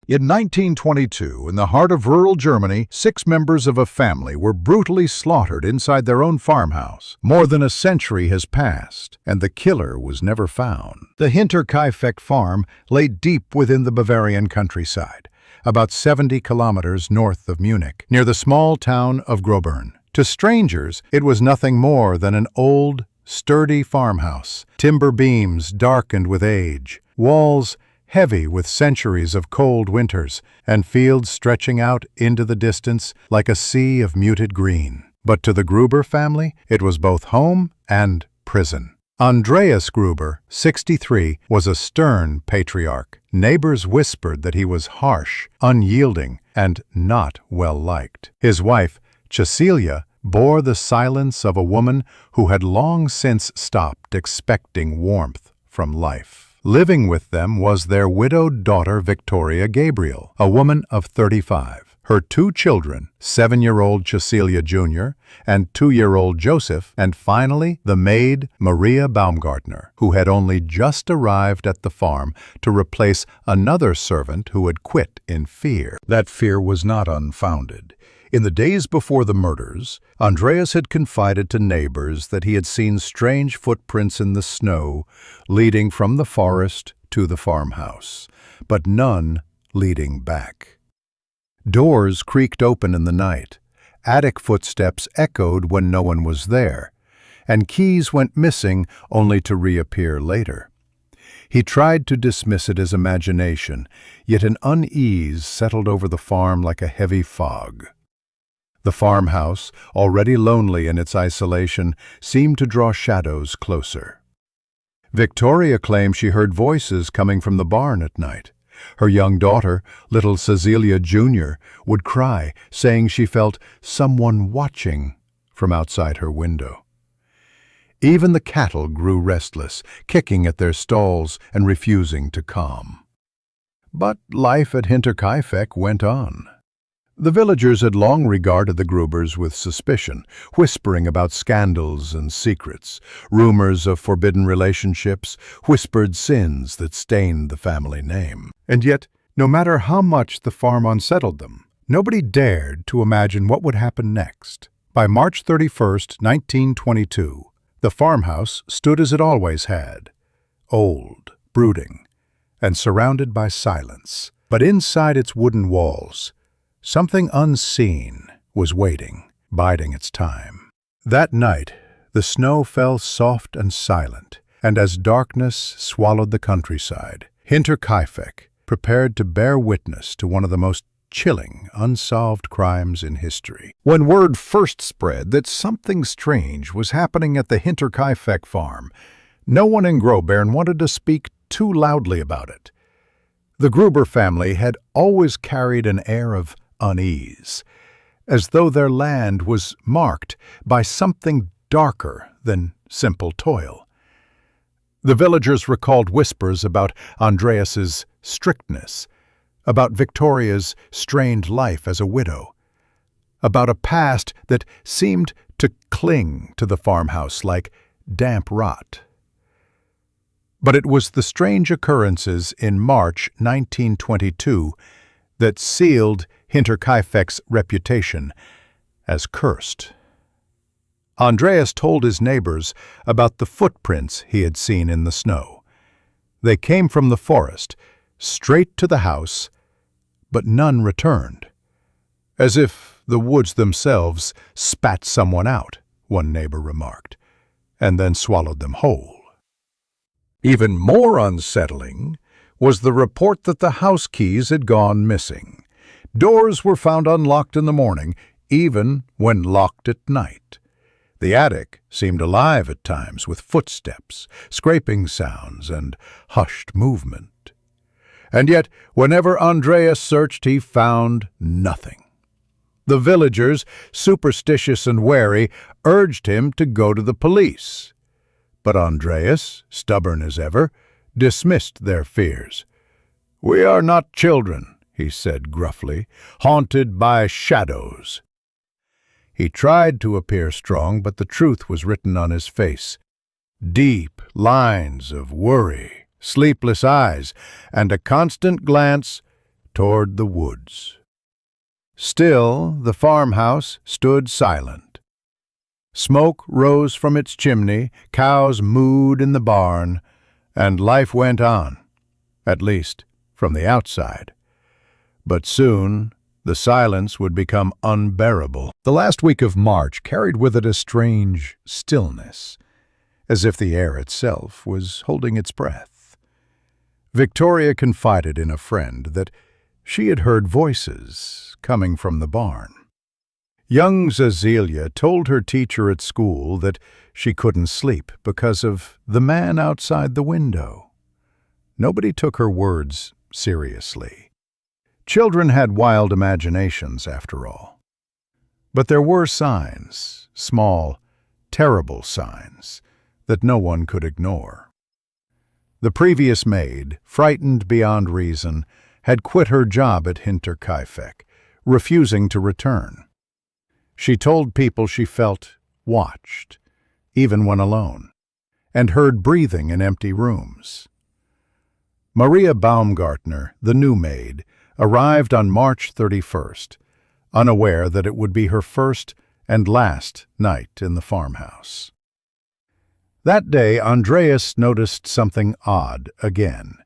In 1922, in the heart of rural Germany, 6 members of a family were brutally slaughtered inside their own farmhouse. More than a century has passed, and the killer was never found. The Hinterkaifeck farm lay deep within the Bavarian countryside, about 70 kilometers north of Munich, near the small town of Grobern. To strangers, it was nothing more than an old, sturdy farmhouse, timber beams darkened with age, walls heavy with centuries of cold winters, and fields stretching out into the distance like a sea of muted green. But to the Gruber family, it was both home and prison. Andreas Gruber, 63, was a stern patriarch. Neighbors whispered that he was harsh, unyielding, and not well liked. His wife, Cecilia, bore the silence of a woman who had long since stopped expecting warmth from life. Living with them was their widowed daughter Victoria Gabriel, a woman of 35. Her 2 children, 7-year-old Cecilia Jr. and 2-year-old Joseph, and finally the maid Maria Baumgartner, who had only just arrived at the farm to replace another servant who had quit in fear. That fear was not unfounded. In the days before the murders, Andreas had confided to neighbors that he had seen strange footprints in the snow leading from the forest to the farmhouse, but none leading back. Doors creaked open in the night, attic footsteps echoed when no one was there, and keys went missing only to reappear later. He tried to dismiss it as imagination, yet an unease settled over the farm like a heavy fog. The farmhouse, already lonely in its isolation, seemed to draw shadows closer. Victoria claimed she heard voices coming from the barn at night. Her young daughter, little Cecilia Jr., would cry, saying she felt someone watching from outside her window. Even the cattle grew restless, kicking at their stalls and refusing to calm. But life at Hinterkaifeck went on. The villagers had long regarded the Grubers with suspicion, whispering about scandals and secrets, rumors of forbidden relationships, whispered sins that stained the family name. And yet, no matter how much the farm unsettled them, nobody dared to imagine what would happen next. By March 31st, 1922, the farmhouse stood as it always had, old, brooding, and surrounded by silence. But inside its wooden walls, something unseen was waiting, biding its time. That night, the snow fell soft and silent, and as darkness swallowed the countryside, Hinterkaifeck prepared to bear witness to one of the most chilling, unsolved crimes in history. When word first spread that something strange was happening at the Hinterkaifeck farm, no one in Grobern wanted to speak too loudly about it. The Gruber family had always carried an air of unease, as though their land was marked by something darker than simple toil. The villagers recalled whispers about Andreas's strictness, about Victoria's strained life as a widow, about a past that seemed to cling to the farmhouse like damp rot. But it was the strange occurrences in March 1922 that sealed Hinterkaifeck's reputation as cursed. Andreas told his neighbors about the footprints he had seen in the snow. They came from the forest, straight to the house, but none returned. As if the woods themselves spat someone out, one neighbor remarked, and then swallowed them whole. Even more unsettling was the report that the house keys had gone missing. Doors were found unlocked in the morning, even when locked at night. The attic seemed alive at times with footsteps, scraping sounds, and hushed movement. And yet, whenever Andreas searched, he found nothing. The villagers, superstitious and wary, urged him to go to the police. But Andreas, stubborn as ever, dismissed their fears. "We are not children," he said gruffly, "haunted by shadows." He tried to appear strong, but the truth was written on his face. Deep lines of worry, sleepless eyes, and a constant glance toward the woods. Still, the farmhouse stood silent. Smoke rose from its chimney, cows mooed in the barn, and life went on, at least from the outside. But soon, the silence would become unbearable. The last week of March carried with it a strange stillness, as if the air itself was holding its breath. Victoria confided in a friend that she had heard voices coming from the barn. Young Cecilia told her teacher at school that she couldn't sleep because of the man outside the window. Nobody took her words seriously. Children had wild imaginations, after all. But there were signs, small, terrible signs, that no one could ignore. The previous maid, frightened beyond reason, had quit her job at Hinterkaifeck, refusing to return. She told people she felt watched, even when alone, and heard breathing in empty rooms. Maria Baumgartner, the new maid, arrived on March 31st, unaware that it would be her first and last night in the farmhouse. That day, Andreas noticed something odd again.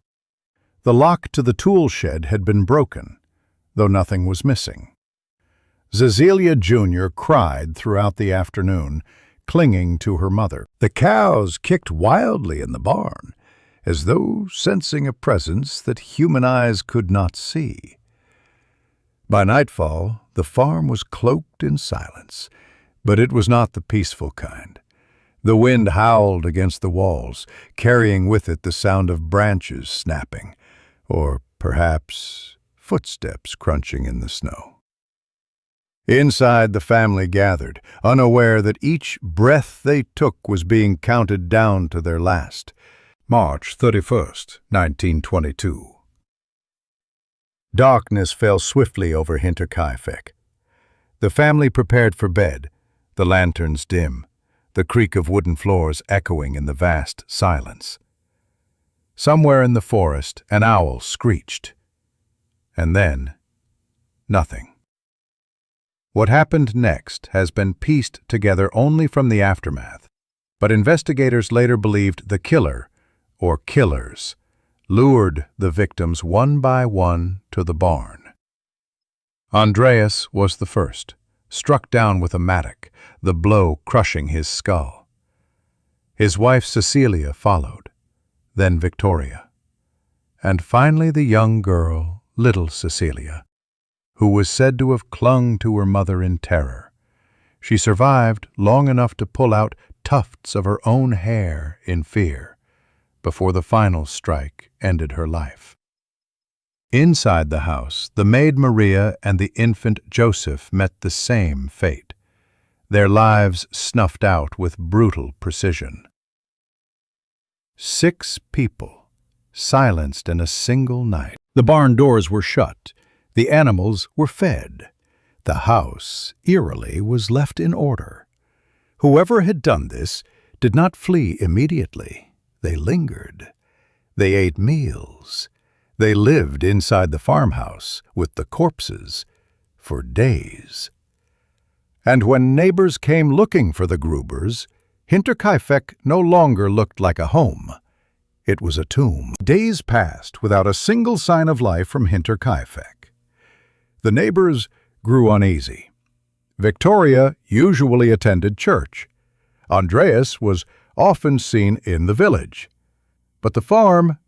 The lock to the tool shed had been broken, though nothing was missing. Cecilia Jr. cried throughout the afternoon, clinging to her mother. The cows kicked wildly in the barn, as though sensing a presence that human eyes could not see. By nightfall, the farm was cloaked in silence, but it was not the peaceful kind. The wind howled against the walls, carrying with it the sound of branches snapping, or perhaps footsteps crunching in the snow. Inside, the family gathered, unaware that each breath they took was being counted down to their last. March 31st, 1922. Darkness fell swiftly over Hinterkaifeck. The family prepared for bed, the lanterns dim, the creak of wooden floors echoing in the vast silence. Somewhere in the forest, an owl screeched. And then, nothing. What happened next has been pieced together only from the aftermath, but investigators later believed the killer, or killers, lured the victims one by one to the barn. Andreas was the first, struck down with a mattock, the blow crushing his skull. His wife Cecilia followed, then Victoria, and finally the young girl, little Cecilia, who was said to have clung to her mother in terror. She survived long enough to pull out tufts of her own hair in fear, before the final strike ended her life. Inside the house, the maid Maria and the infant Joseph met the same fate, their lives snuffed out with brutal precision. 6 people, silenced in a single night. The barn doors were shut. The animals were fed. The house, eerily, was left in order. Whoever had done this did not flee immediately. They lingered. They ate meals. They lived inside the farmhouse with the corpses for days. And when neighbors came looking for the Grubers, Hinterkaifeck no longer looked like a home. It was a tomb. Days passed without a single sign of life from Hinterkaifeck. The neighbors grew uneasy. Victoria usually attended church. Andreas was often seen in the village. But the farm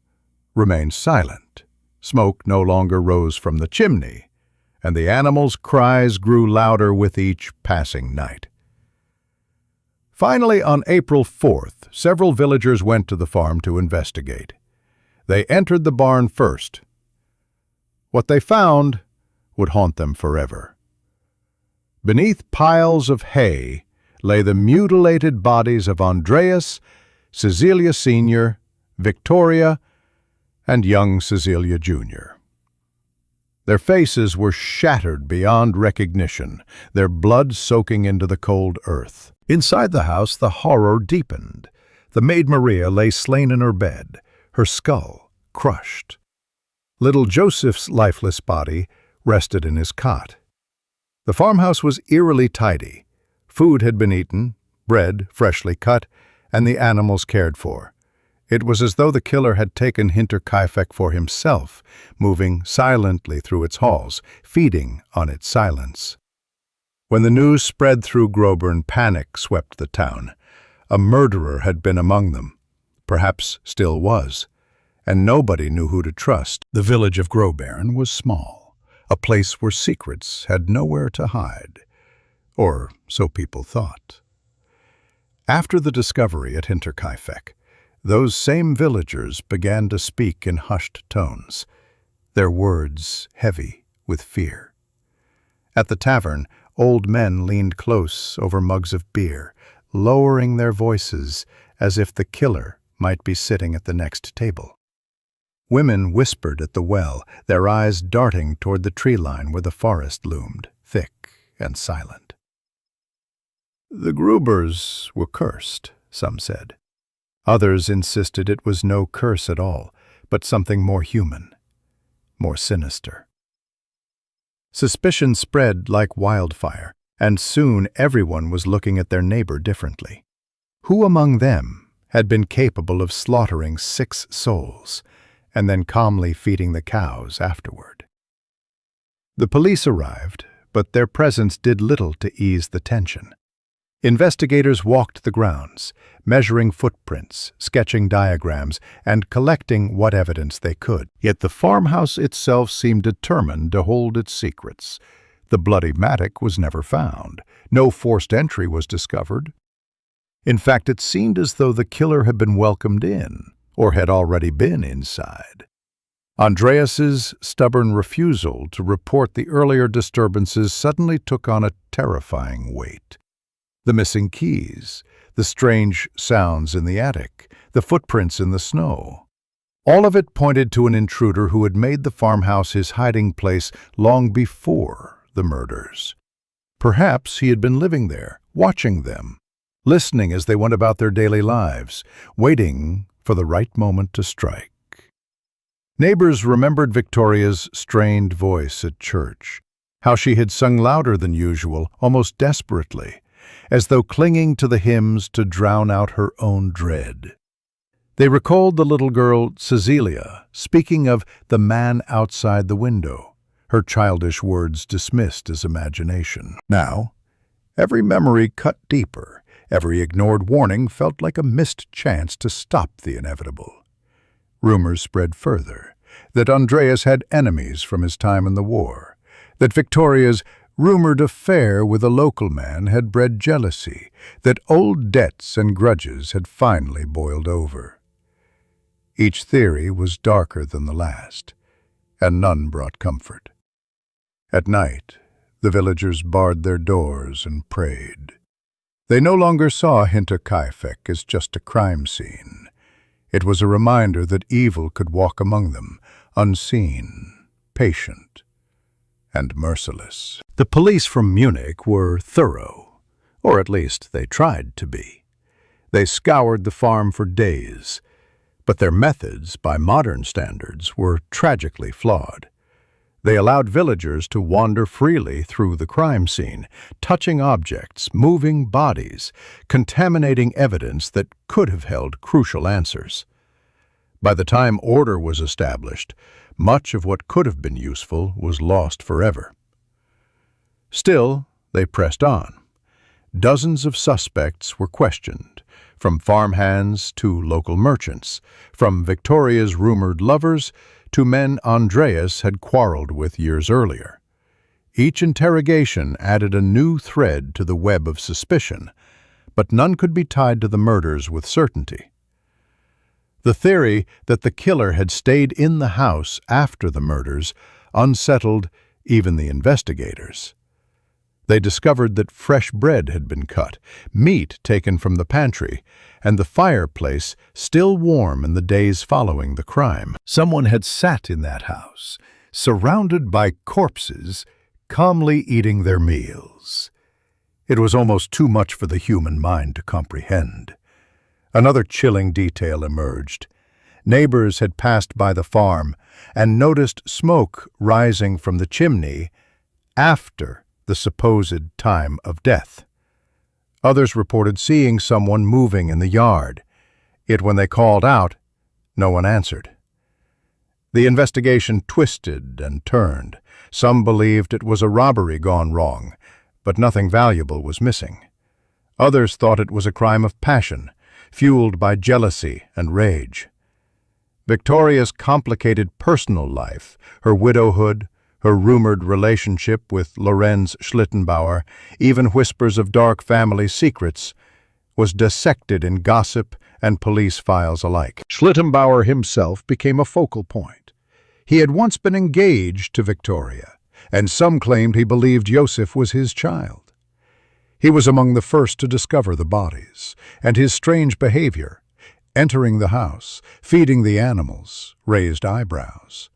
remained silent. Smoke no longer rose from the chimney, and the animals' cries grew louder with each passing night. Finally, on April 4th, several villagers went to the farm to investigate. They entered the barn first. What they found would haunt them forever. Beneath piles of hay lay the mutilated bodies of Andreas, Cecilia Sr., Victoria, and young Cecilia Jr. Their faces were shattered beyond recognition, their blood soaking into the cold earth. Inside the house, the horror deepened. The maid Maria lay slain in her bed, her skull crushed. Little Joseph's lifeless body rested in his cot. The farmhouse was eerily tidy. Food had been eaten, bread freshly cut, and the animals cared for. It was as though the killer had taken Hinterkaifeck for himself, moving silently through its halls, feeding on its silence. When the news spread through Groburn, panic swept the town. A murderer had been among them, perhaps still was, and nobody knew who to trust. The village of Groburn was small, a place where secrets had nowhere to hide, or so people thought. After the discovery at Hinterkaifeck, those same villagers began to speak in hushed tones, their words heavy with fear. At the tavern, old men leaned close over mugs of beer, lowering their voices as if the killer might be sitting at the next table. Women whispered at the well, their eyes darting toward the tree line where the forest loomed, thick and silent. The Grubers were cursed, some said. Others insisted it was no curse at all, but something more human, more sinister. Suspicion spread like wildfire, and soon everyone was looking at their neighbor differently. Who among them had been capable of slaughtering 6 souls, and then calmly feeding the cows afterward? The police arrived, but their presence did little to ease the tension. Investigators walked the grounds, measuring footprints, sketching diagrams, and collecting what evidence they could. Yet the farmhouse itself seemed determined to hold its secrets. The bloody mattock was never found. No forced entry was discovered. In fact, it seemed as though the killer had been welcomed in, or had already been inside. Andreas's stubborn refusal to report the earlier disturbances suddenly took on a terrifying weight. The missing keys, the strange sounds in the attic, the footprints in the snow. All of it pointed to an intruder who had made the farmhouse his hiding place long before the murders. Perhaps he had been living there, watching them, listening as they went about their daily lives, waiting for the right moment to strike. Neighbors remembered Victoria's strained voice at church, how she had sung louder than usual, almost desperately, as though clinging to the hymns to drown out her own dread. They recalled the little girl, Cecilia, speaking of the man outside the window, her childish words dismissed as imagination. Now, every memory cut deeper, every ignored warning felt like a missed chance to stop the inevitable. Rumors spread further, that Andreas had enemies from his time in the war, that Victoria's rumored affair with a local man had bred jealousy, that old debts and grudges had finally boiled over. Each theory was darker than the last, and none brought comfort. At night, the villagers barred their doors and prayed. They no longer saw Hinterkaifeck as just a crime scene. It was a reminder that evil could walk among them, unseen, patient, and merciless. The police from Munich were thorough, or at least they tried to be. They scoured the farm for days, but their methods, by modern standards, were tragically flawed. They allowed villagers to wander freely through the crime scene, touching objects, moving bodies, contaminating evidence that could have held crucial answers. By the time order was established, much of what could have been useful was lost forever. Still, they pressed on. Dozens of suspects were questioned, from farmhands to local merchants, from Victoria's rumored lovers to men Andreas had quarreled with years earlier. Each interrogation added a new thread to the web of suspicion, but none could be tied to the murders with certainty. The theory that the killer had stayed in the house after the murders unsettled even the investigators. They discovered that fresh bread had been cut, meat taken from the pantry, and the fireplace still warm in the days following the crime. Someone had sat in that house, surrounded by corpses, calmly eating their meals. It was almost too much for the human mind to comprehend. Another chilling detail emerged. Neighbors had passed by the farm and noticed smoke rising from the chimney after the supposed time of death. Others reported seeing someone moving in the yard, yet when they called out, no one answered. The investigation twisted and turned. Some believed it was a robbery gone wrong, but nothing valuable was missing. Others thought it was a crime of passion, fueled by jealousy and rage. Victoria's complicated personal life, her widowhood, her rumored relationship with Lorenz Schlittenbauer, even whispers of dark family secrets, was dissected in gossip and police files alike. Schlittenbauer himself became a focal point. He had once been engaged to Victoria, and some claimed he believed Joseph was his child. He was among the first to discover the bodies, and his strange behavior, entering the house, feeding the animals, raised eyebrows.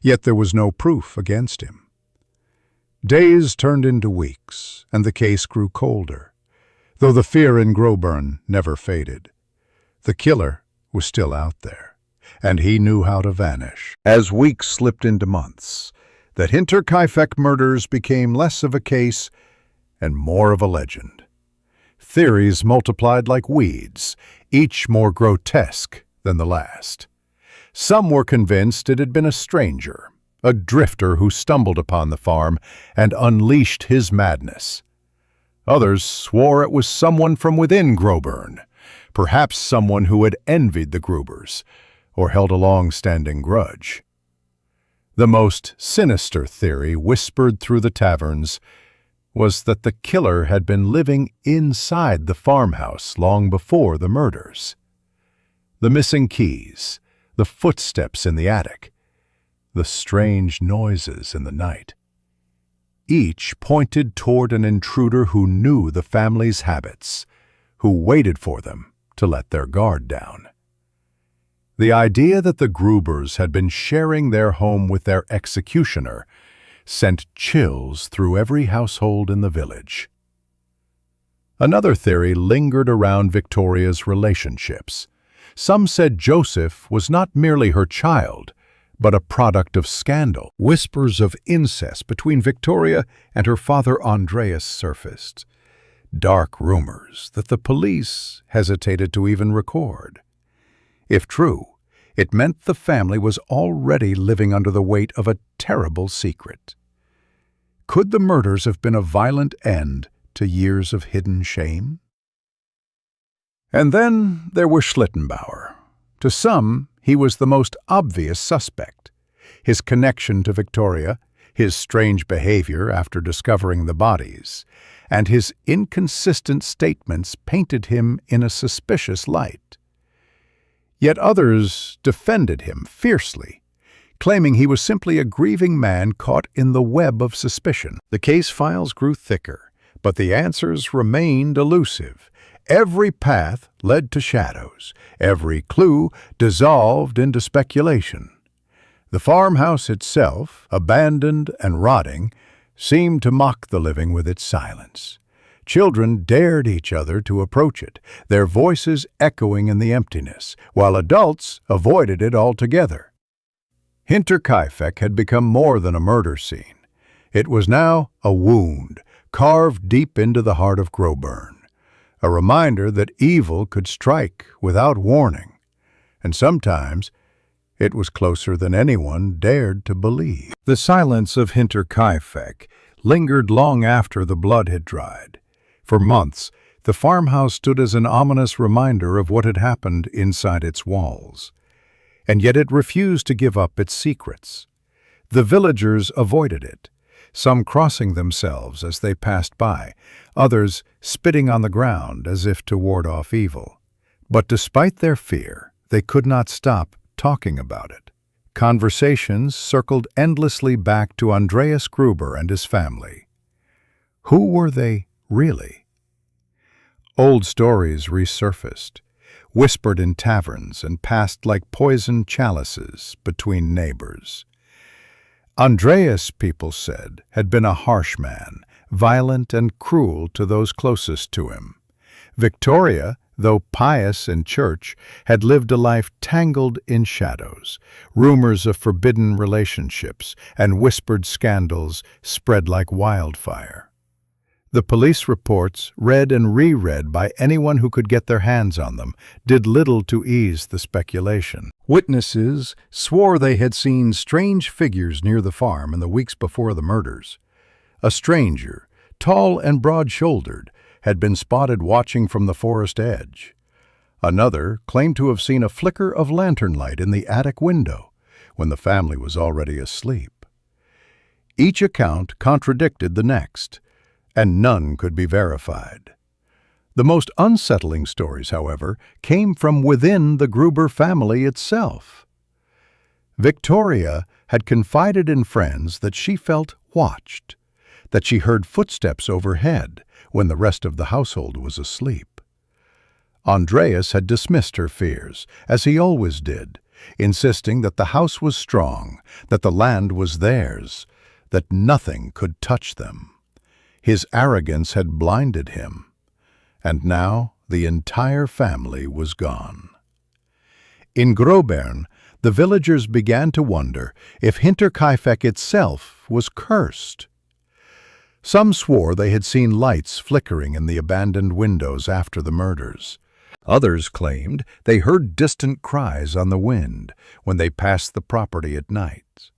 Yet there was no proof against him. Days turned into weeks, and the case grew colder, though the fear in Groburn never faded. The killer was still out there, and he knew how to vanish. As weeks slipped into months, the Hinterkaifeck murders became less of a case and more of a legend. Theories multiplied like weeds, each more grotesque than the last. Some were convinced it had been a stranger, a drifter who stumbled upon the farm and unleashed his madness. Others swore it was someone from within Groburn, perhaps someone who had envied the Grubers or held a long-standing grudge. The most sinister theory whispered through the taverns was that the killer had been living inside the farmhouse long before the murders. The missing keys, the footsteps in the attic, the strange noises in the night. Each pointed toward an intruder who knew the family's habits, who waited for them to let their guard down. The idea that the Grubers had been sharing their home with their executioner sent chills through every household in the village. Another theory lingered around Victoria's relationships. Some said Joseph was not merely her child, but a product of scandal. Whispers of incest between Victoria and her father Andreas surfaced, dark rumors that the police hesitated to even record. If true, it meant the family was already living under the weight of a terrible secret. Could the murders have been a violent end to years of hidden shame? And then there was Schlittenbauer. To some, he was the most obvious suspect. His connection to Victoria, his strange behavior after discovering the bodies, and his inconsistent statements painted him in a suspicious light. Yet others defended him fiercely, claiming he was simply a grieving man caught in the web of suspicion. The case files grew thicker, but the answers remained elusive. Every path led to shadows, every clue dissolved into speculation. The farmhouse itself, abandoned and rotting, seemed to mock the living with its silence. Children dared each other to approach it, their voices echoing in the emptiness, while adults avoided it altogether. Hinterkaifeck had become more than a murder scene. It was now a wound, carved deep into the heart of Groburn, a reminder that evil could strike without warning, and sometimes it was closer than anyone dared to believe. The silence of Hinterkaifeck lingered long after the blood had dried. For months, the farmhouse stood as an ominous reminder of what had happened inside its walls. And yet it refused to give up its secrets. The villagers avoided it, some crossing themselves as they passed by, others spitting on the ground as if to ward off evil. But despite their fear, they could not stop talking about it. Conversations circled endlessly back to Andreas Gruber and his family. Who were they really? Old stories resurfaced, whispered in taverns and passed like poisoned chalices between neighbors. Andreas, people said, had been a harsh man, violent and cruel to those closest to him. Victoria though pious in church, had lived a life tangled in shadows. Rumors of forbidden relationships and whispered scandals spread like wildfire. The police reports, read and reread by anyone who could get their hands on them, did little to ease the speculation. Witnesses swore they had seen strange figures near the farm in the weeks before the murders. A stranger, tall and broad-shouldered, had been spotted watching from the forest edge. Another claimed to have seen a flicker of lantern light in the attic window when the family was already asleep. Each account contradicted the next, and none could be verified. The most unsettling stories, however, came from within the Gruber family itself. Victoria had confided in friends that she felt watched, that she heard footsteps overhead when the rest of the household was asleep. Andreas had dismissed her fears, as he always did, insisting that the house was strong, that the land was theirs, that nothing could touch them. His arrogance had blinded him, and now the entire family was gone. In Grobern, the villagers began to wonder if Hinterkaifeck itself was cursed. Some swore they had seen lights flickering in the abandoned windows after the murders. Others claimed they heard distant cries on the wind when they passed the property at night.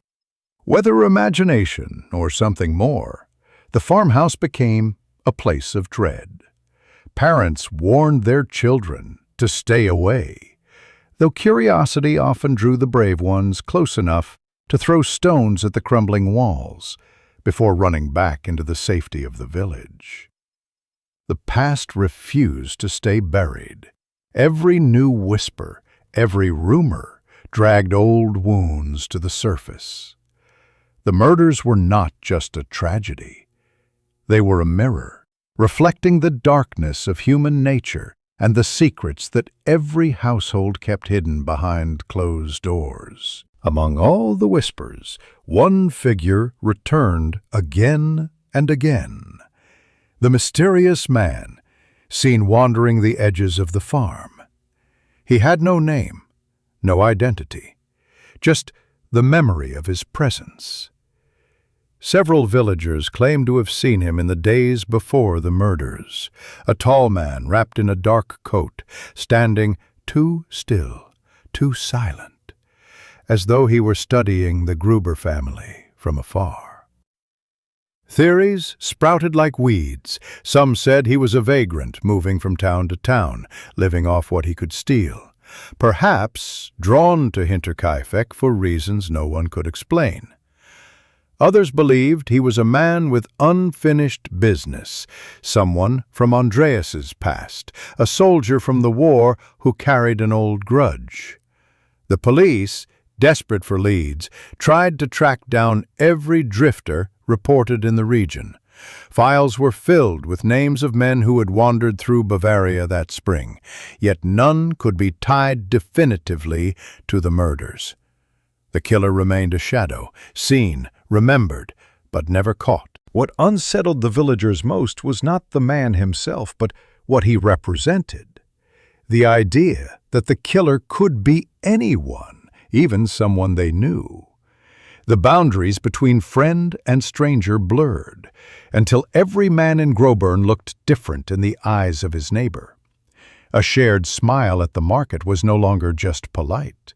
Whether imagination or something more, the farmhouse became a place of dread. Parents warned their children to stay away, though curiosity often drew the brave ones close enough to throw stones at the crumbling walls before running back into the safety of the village. The past refused to stay buried. Every new whisper, every rumor, dragged old wounds to the surface. The murders were not just a tragedy. They were a mirror, reflecting the darkness of human nature and the secrets that every household kept hidden behind closed doors. Among all the whispers, one figure returned again and again. The mysterious man, seen wandering the edges of the farm. He had no name, no identity, just the memory of his presence. Several villagers claimed to have seen him in the days before the murders, a tall man wrapped in a dark coat, standing too still, too silent, as though he were studying the Gruber family from afar. Theories sprouted like weeds. Some said he was a vagrant moving from town to town, living off what he could steal, perhaps drawn to Hinterkaifeck for reasons no one could explain. Others believed he was a man with unfinished business, someone from Andreas's past, a soldier from the war who carried an old grudge. The police, desperate for leads, tried to track down every drifter reported in the region. Files were filled with names of men who had wandered through Bavaria that spring, yet none could be tied definitively to the murders. The killer remained a shadow, seen, remembered, but never caught. What unsettled the villagers most was not the man himself, but what he represented. The idea that the killer could be anyone, even someone they knew. The boundaries between friend and stranger blurred, until every man in Grobern looked different in the eyes of his neighbor. A shared smile at the market was no longer just polite.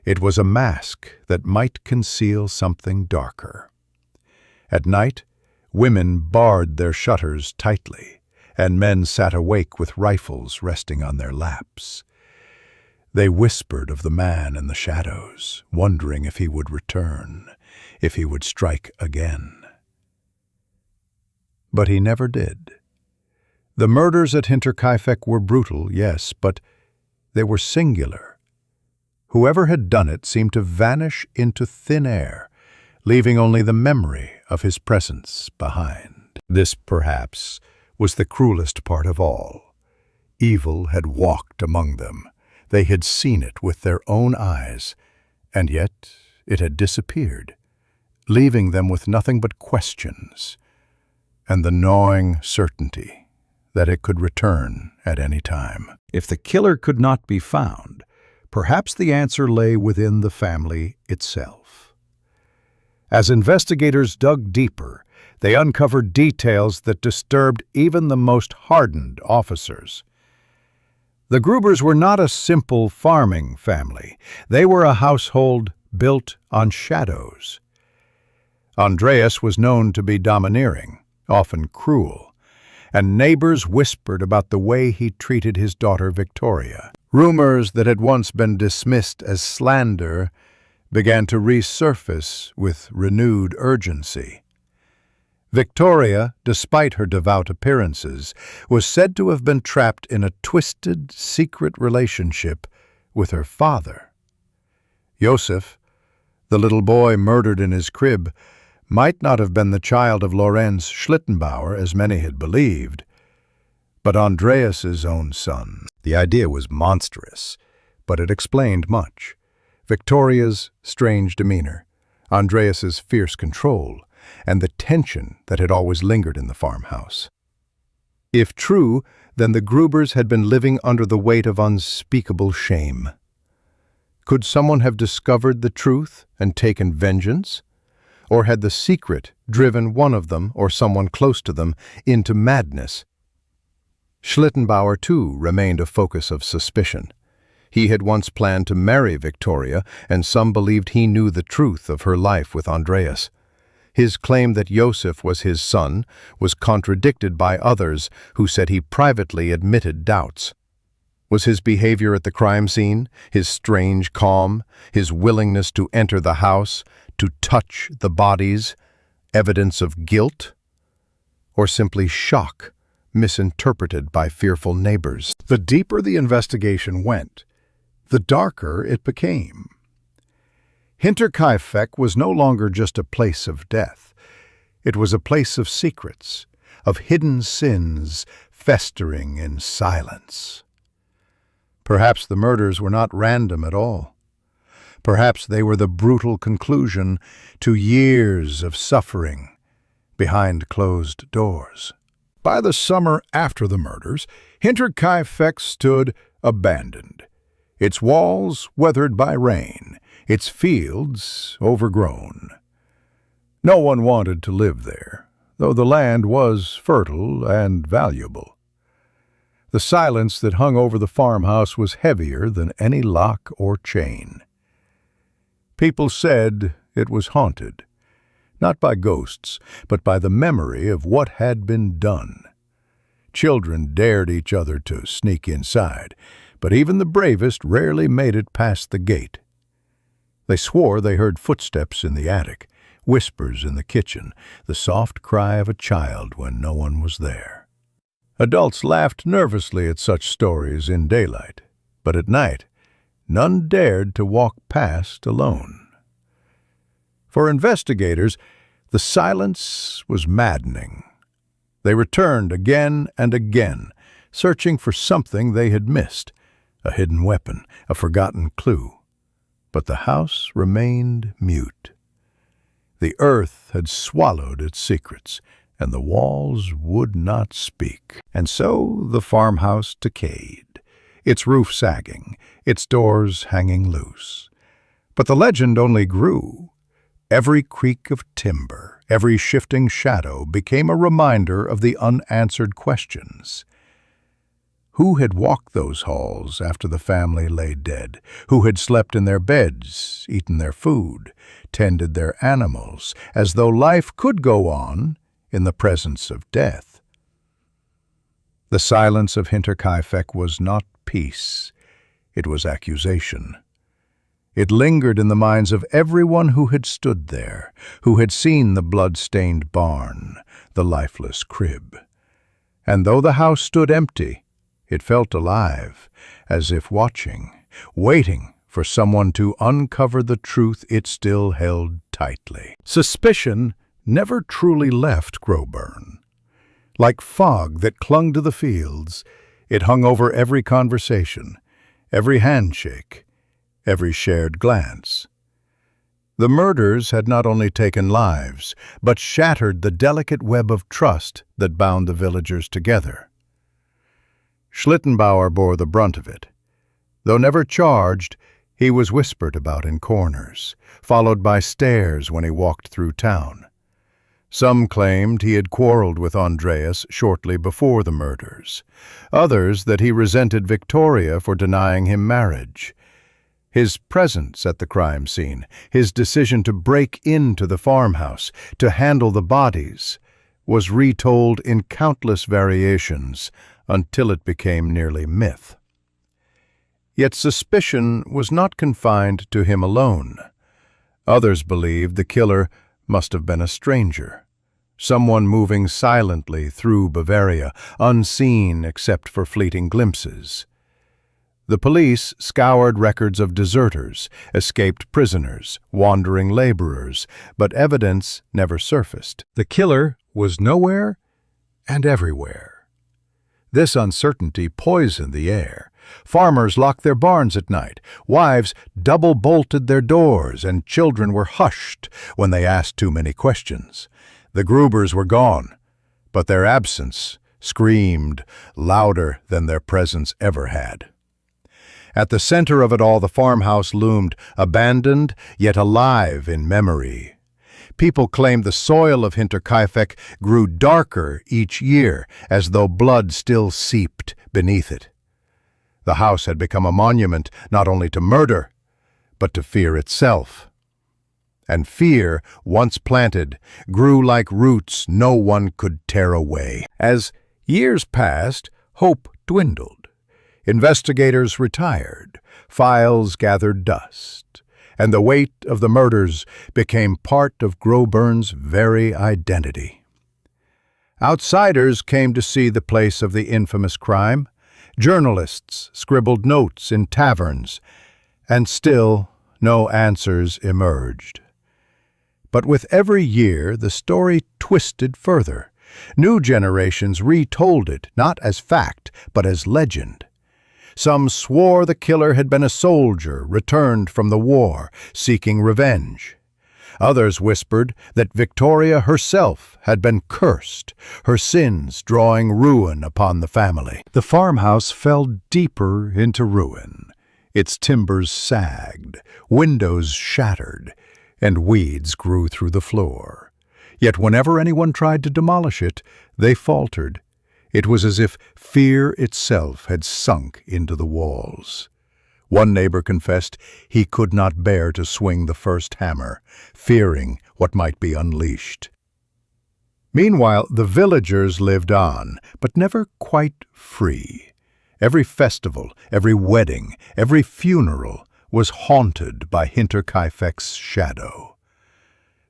It was a mask that might conceal something darker. At night, women barred their shutters tightly, and men sat awake with rifles resting on their laps. They whispered of the man in the shadows, wondering if he would return, if he would strike again. But he never did. The murders at Hinterkaifeck were brutal, yes, but they were singular. Whoever had done it seemed to vanish into thin air, leaving only the memory of his presence behind. This, perhaps, was the cruelest part of all. Evil had walked among them. They had seen it with their own eyes, and yet it had disappeared, leaving them with nothing but questions and the gnawing certainty that it could return at any time. If the killer could not be found, perhaps the answer lay within the family itself. As investigators dug deeper, they uncovered details that disturbed even the most hardened officers. The Grubers were not a simple farming family. They were a household built on shadows. Andreas was known to be domineering, often cruel, and neighbors whispered about the way he treated his daughter Victoria. Rumors that had once been dismissed as slander began to resurface with renewed urgency. Victoria, despite her devout appearances, was said to have been trapped in a twisted, secret relationship with her father. Josef, the little boy murdered in his crib, might not have been the child of Lorenz Schlittenbauer, as many had believed, but Andreas's own son. The idea was monstrous, but it explained much. Victoria's strange demeanor, Andreas's fierce control, and the tension that had always lingered in the farmhouse. If true, then the Grubers had been living under the weight of unspeakable shame. Could someone have discovered the truth and taken vengeance? Or had the secret driven one of them, or someone close to them, into madness? Schlittenbauer, too, remained a focus of suspicion. He had once planned to marry Victoria, and some believed he knew the truth of her life with Andreas. His claim that Josef was his son was contradicted by others who said he privately admitted doubts. Was his behavior at the crime scene, his strange calm, his willingness to enter the house, to touch the bodies, evidence of guilt? Or simply shock, misinterpreted by fearful neighbors? The deeper the investigation went, the darker it became. Hinterkaifeck was no longer just a place of death. It was a place of secrets, of hidden sins festering in silence. Perhaps the murders were not random at all. Perhaps they were the brutal conclusion to years of suffering behind closed doors. By the summer after the murders, Hinterkaifeck stood abandoned, its walls weathered by rain, its fields overgrown. No one wanted to live there, though the land was fertile and valuable. The silence that hung over the farmhouse was heavier than any lock or chain. People said it was haunted, not by ghosts, but by the memory of what had been done. Children dared each other to sneak inside, but even the bravest rarely made it past the gate. They swore they heard footsteps in the attic, whispers in the kitchen, the soft cry of a child when no one was there. Adults laughed nervously at such stories in daylight, but at night, none dared to walk past alone. For investigators, the silence was maddening. They returned again and again, searching for something they had missed, a hidden weapon, a forgotten clue. But the house remained mute. The earth had swallowed its secrets, and the walls would not speak. And so the farmhouse decayed, its roof sagging, its doors hanging loose. But the legend only grew. Every creak of timber, every shifting shadow became a reminder of the unanswered questions. Who had walked those halls after the family lay dead? Who had slept in their beds, eaten their food, tended their animals, as though life could go on in the presence of death? The silence of Hinterkaifeck was not peace, it was accusation. It lingered in the minds of everyone who had stood there, who had seen the blood-stained barn, the lifeless crib. And though the house stood empty, it felt alive, as if watching, waiting for someone to uncover the truth it still held tightly. Suspicion never truly left Groburn. Like fog that clung to the fields, it hung over every conversation, every handshake, every shared glance. The murders had not only taken lives, but shattered the delicate web of trust that bound the villagers together. Schlittenbauer bore the brunt of it. Though never charged, he was whispered about in corners, followed by stares when he walked through town. Some claimed he had quarreled with Andreas shortly before the murders. Others that he resented Victoria for denying him marriage. His presence at the crime scene, his decision to break into the farmhouse, to handle the bodies, was retold in countless variations until it became nearly myth. Yet suspicion was not confined to him alone. Others believed the killer must have been a stranger, someone moving silently through Bavaria, unseen except for fleeting glimpses. The police scoured records of deserters, escaped prisoners, wandering laborers, but evidence never surfaced. The killer was nowhere and everywhere. This uncertainty poisoned the air. Farmers locked their barns at night, wives double-bolted their doors, and children were hushed when they asked too many questions. The Grubers were gone, but their absence screamed louder than their presence ever had. At the center of it all, the farmhouse loomed, abandoned yet alive in memory. People claimed the soil of Hinterkaifeck grew darker each year, as though blood still seeped beneath it. The house had become a monument not only to murder, but to fear itself. And fear, once planted, grew like roots no one could tear away. As years passed, hope dwindled. Investigators retired, files gathered dust, and the weight of the murders became part of Groburn's very identity. Outsiders came to see the place of the infamous crime. Journalists scribbled notes in taverns, and still no answers emerged. But with every year, the story twisted further. New generations retold it, not as fact, but as legend. Some swore the killer had been a soldier returned from the war, seeking revenge. Others whispered that Victoria herself had been cursed, her sins drawing ruin upon the family. The farmhouse fell deeper into ruin. Its timbers sagged, windows shattered, and weeds grew through the floor. Yet whenever anyone tried to demolish it, they faltered. It was as if fear itself had sunk into the walls. One neighbor confessed he could not bear to swing the first hammer, fearing what might be unleashed. Meanwhile, the villagers lived on, but never quite free. Every festival, every wedding, every funeral was haunted by Hinterkaifeck's shadow.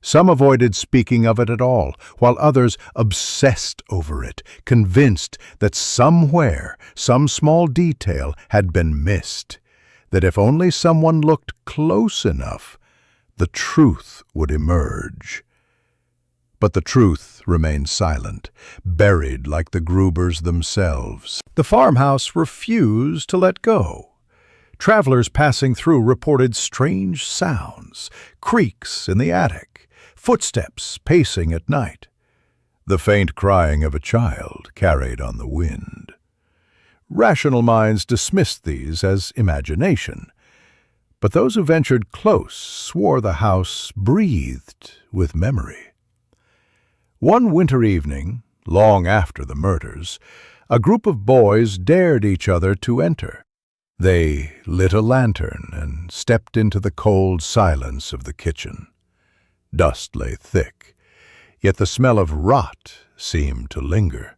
Some avoided speaking of it at all, while others obsessed over it, convinced that somewhere, some small detail had been missed, that if only someone looked close enough, the truth would emerge. But the truth remained silent, buried like the Grubers themselves. The farmhouse refused to let go. Travelers passing through reported strange sounds, creaks in the attic, footsteps pacing at night, the faint crying of a child carried on the wind. Rational minds dismissed these as imagination, but those who ventured close swore the house breathed with memory. One winter evening, long after the murders, a group of boys dared each other to enter. They lit a lantern and stepped into the cold silence of the kitchen. Dust lay thick, yet the smell of rot seemed to linger.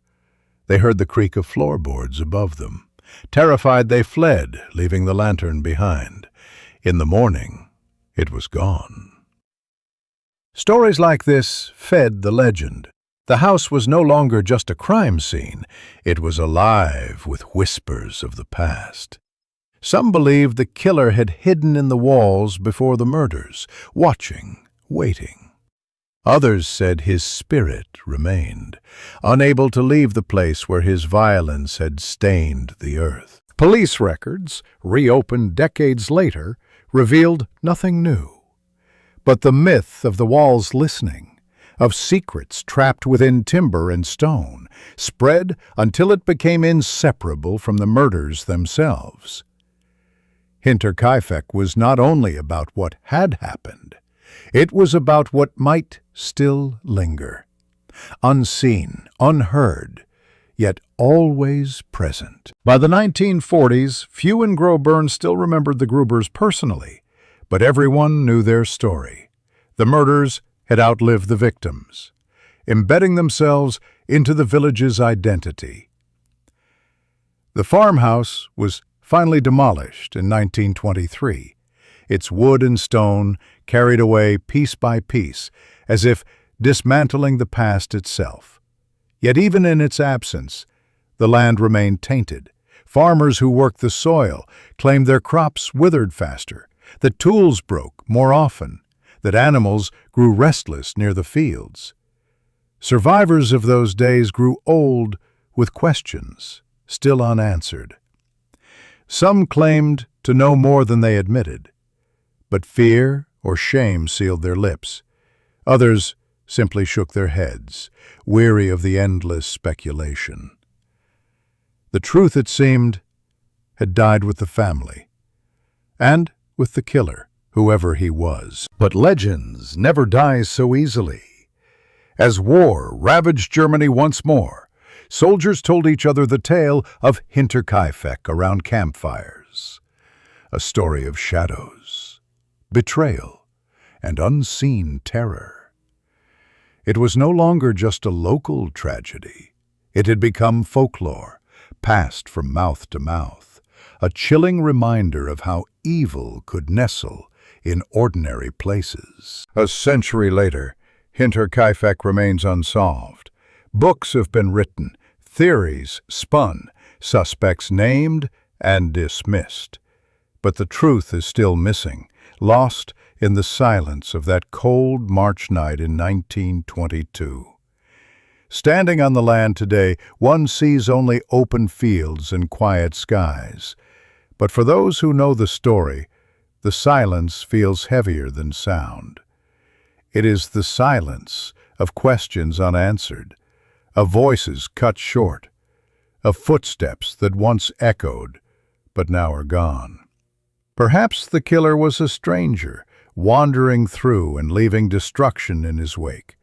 They heard the creak of floorboards above them. Terrified, they fled, leaving the lantern behind. In the morning, it was gone. Stories like this fed the legend. The house was no longer just a crime scene. It was alive with whispers of the past. Some believed the killer had hidden in the walls before the murders, watching, waiting. Others said his spirit remained, unable to leave the place where his violence had stained the earth. Police records, reopened decades later, revealed nothing new. But the myth of the walls listening, of secrets trapped within timber and stone, spread until it became inseparable from the murders themselves. Hinterkaifeck was not only about what had happened, it was about what might still linger, unseen, unheard, yet always present. By the 1940s, few in Groburn still remembered the Grubers personally, but everyone knew their story. The murders had outlived the victims, embedding themselves into the village's identity. The farmhouse was finally demolished in 1923, its wood and stone carried away piece by piece, as if dismantling the past itself. Yet even in its absence, the land remained tainted. Farmers who worked the soil claimed their crops withered faster, that tools broke more often, that animals grew restless near the fields. Survivors of those days grew old with questions still unanswered. Some claimed to know more than they admitted, but fear or shame sealed their lips. Others simply shook their heads, weary of the endless speculation. The truth, it seemed, had died with the family, and with the killer, whoever he was. But legends never die so easily. As war ravaged Germany once more, soldiers told each other the tale of Hinterkaifeck around campfires, a story of shadows, betrayal, and unseen terror. It was no longer just a local tragedy. It had become folklore, passed from mouth to mouth, a chilling reminder of how evil could nestle in ordinary places. A century later, Hinterkaifeck remains unsolved. Books have been written, theories spun, suspects named and dismissed. But the truth is still missing, lost in the silence of that cold March night in 1922. Standing on the land today, one sees only open fields and quiet skies. But for those who know the story, the silence feels heavier than sound. It is the silence of questions unanswered, of voices cut short, of footsteps that once echoed, but now are gone. Perhaps the killer was a stranger, wandering through and leaving destruction in his wake.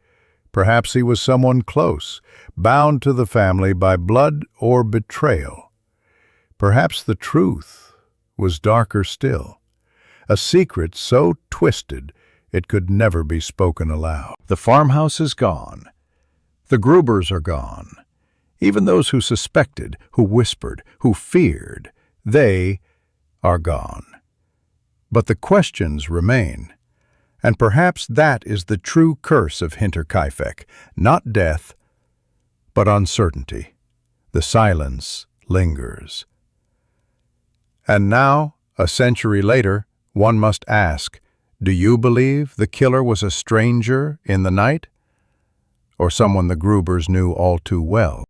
Perhaps he was someone close, bound to the family by blood or betrayal. Perhaps the truth was darker still, a secret so twisted it could never be spoken aloud. The farmhouse is gone. The Grubers are gone. Even those who suspected, who whispered, who feared, they are gone. But the questions remain. And perhaps that is the true curse of Hinterkaifeck, not death, but uncertainty. The silence lingers. And now, a century later, one must ask, do you believe the killer was a stranger in the night, or someone the Grubers knew all too well?